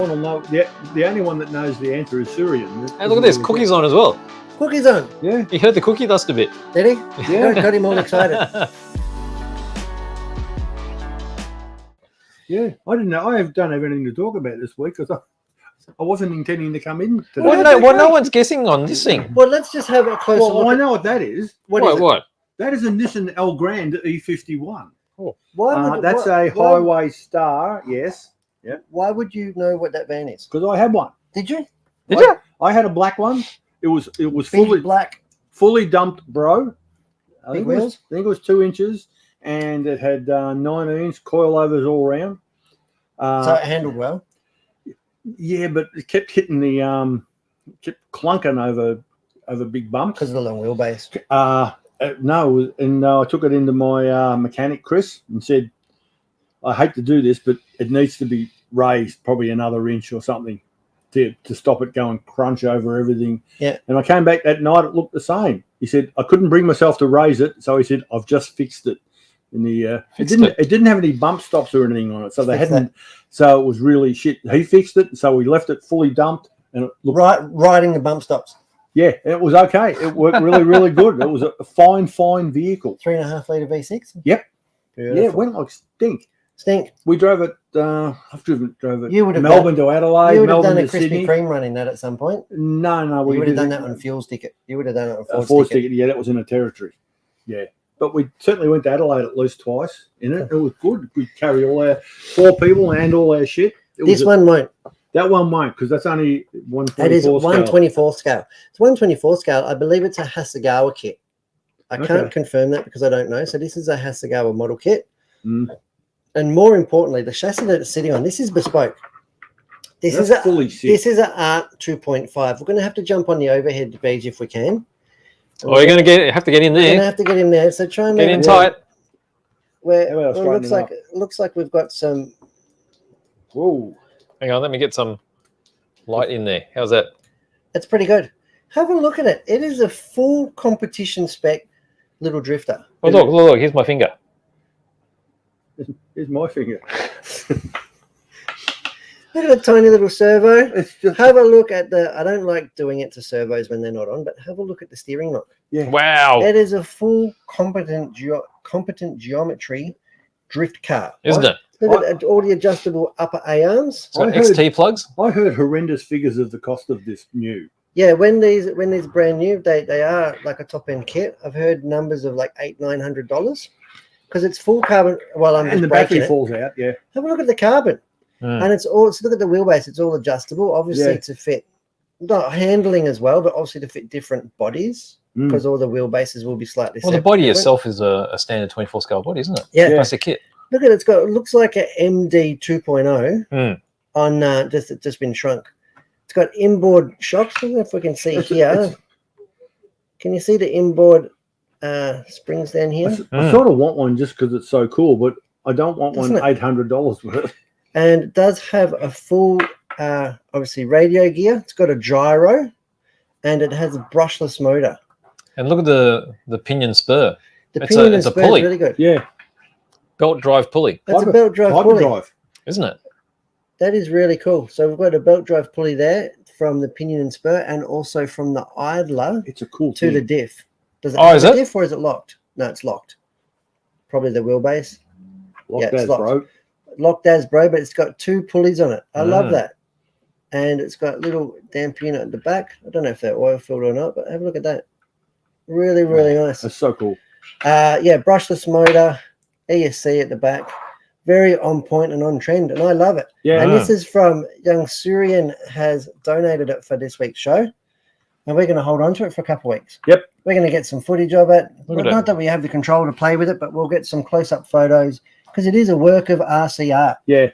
No, the only one that knows the answer is Surian. Hey, look at this. Cookies on as well. Cookies on. Yeah. He heard the cookie dust a bit. Did he? Yeah. Got him all excited. Yeah. I didn't know. I don't have anything to talk about this week because I wasn't intending to come in today. Well, no one's guessing on this thing. Well, let's just have a closer look. I know what that is. What? That is a Nissan Elgrand E51. Oh. That's a highway star, yes. Yeah. Why would you know what that van is? Because I had one. Did you? Did you? I had a black one. It was Fully black. fully dumped, bro. I Big think wheels? it was 2 inches, and it had 19 coilovers all around. So it handled well. Yeah, but it kept hitting the kept clunking over big bumps. Because of the long wheelbase. No, and I took it into my mechanic, Chris, and said, I hate to do this, but it needs to be raised probably another inch or something to stop it going crunch over everything. Yeah. And I came back that night, it looked the same. He said, I couldn't bring myself to raise it, so he said, I've just fixed it. In the it didn't have any bump stops or anything on it, so they hadn't. So it was really shit. He fixed it, so we left it fully dumped, and it looked riding the bump stops. Yeah, it was okay. It worked really, really good. It was a fine vehicle. 3.5 litre V6. Yep. Beautiful. Yeah, it went like stink. We drove it. Drove it. You would have Melbourne to Adelaide. You would have Melbourne done a to Krispy Sydney. Kreme run in that at some point. No, You would have done that on fuels ticket. You would have done it on a Ford's Ford's ticket. ticket. Yeah, that was in a territory. Yeah, but we certainly went to Adelaide at least twice in it. It was good. We carried all our 4 people and all our shit. This one won't. That one won't because that's only 124. It is 124 scale. It's 124 scale. I believe it's a Hasegawa kit. I can't confirm that because I don't know. So this is a Hasegawa model kit. Mm. And more importantly, the chassis that it's sitting on, this is bespoke. This is an Art 2.5. We're going to have to jump on the overhead page if we can. Oh, you're going to have to get in We're going to there. have to get in there. So try and Get in tight. It looks like we've got some. Whoa. Hang on, let me get some light in there. How's that? That's pretty good. Have a look at it. It is a full competition spec little drifter. Oh, look, here's my finger. Here's my finger. Look at the tiny little servo. Have a look at I don't like doing it to servos when they're not on, but have a look at the steering lock. Yeah. Wow. It is a full competent geometry drift car. Isn't it? Look at all the adjustable upper A-arms. It's got XT plugs. I heard horrendous figures of the cost of this new. Yeah, when these brand new, they are like a top end kit. I've heard numbers of like $800-900 because it's full carbon. Well, and the battery falls out. Yeah. Have a look at the carbon, and it's all. So look at the wheelbase. It's all adjustable, obviously to fit, not handling as well, but obviously to fit different bodies because all the wheelbases will be slightly. Well, the body itself is a standard 24 scale body, isn't it? Yeah, that's a kit. Look at it. It looks like an MD 2.0 on just been shrunk. It's got inboard shocks. I don't know if we can see here. Can you see the inboard springs down here? I sort of want one just because it's so cool, but I don't want one $800 worth. And it does have a full, obviously, radio gear. It's got a gyro, and it has a brushless motor. And look at the pinion spur. The pinion spur pulley. is really good. Yeah. Belt drive pulley. That's a belt drive pulley. Isn't it? That is really cool. So we've got a belt drive pulley there from the pinion and spur and also from the idler it's a cool to thing. the diff. Does it have a diff or is it locked? No, it's locked. Probably the wheelbase. Locked it's locked. Bro. Locked as bro, but it's got 2 pulleys on it. I love that. And it's got little damp unit at the back. I don't know if they're oil filled or not, but have a look at that. Really, really nice. That's so cool. Yeah, brushless motor, ESC at the back. Very on point and on trend, and I love it. Yeah. And this is from young Surian has donated it for this week's show, and we're going to hold on to it for a couple of weeks. Yep. We're going to get some footage of it. Not that we have the control to play with it, but we'll get some close-up photos because it is a work of RCR. Yeah,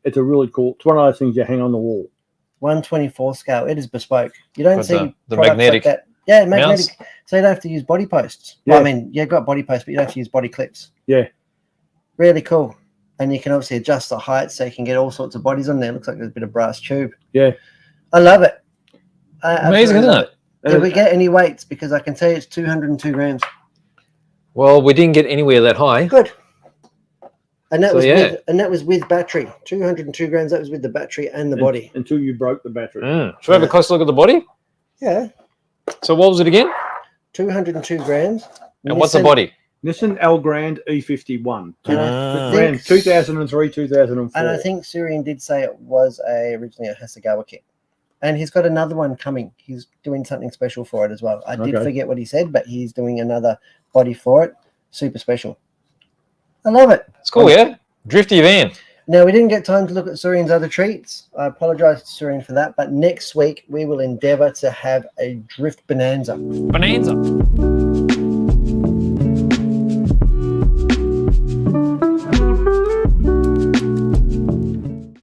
it's a really cool. It's one of those things you hang on the wall. 124 scale. It is bespoke. You don't see the magnetic. Like that. Yeah, magnetic. Mounts. So you don't have to use body posts. Yeah. Well, I mean, you've got body posts, but you don't have to use body clips. Yeah. Really cool. And you can obviously adjust the height so you can get all sorts of bodies on there. Looks like there's a bit of brass tube. Yeah. I love it. Amazing, isn't it? Did we get any weights? Because I can tell you it's 202 grams. Well, we didn't get anywhere that high. Good. And that So, was yeah. that was with battery. 202 grams. That was with the battery and the body. Until you broke the battery. Should we have a closer look at the body? Yeah. So what was it again? 202 grams. And what's the body? Nissan Elgrand E51. And I Ran think 2003, 2004. And I think Surian did say it was originally a Hasegawa kit. And he's got another one coming. He's doing something special for it as well. I did forget what he said, but he's doing another body for it. Super special. I love it. It's cool, yeah? Drifty van. Now, we didn't get time to look at Surian's other treats. I apologize to Surian for that. But next week, we will endeavor to have a drift bonanza. Bonanza.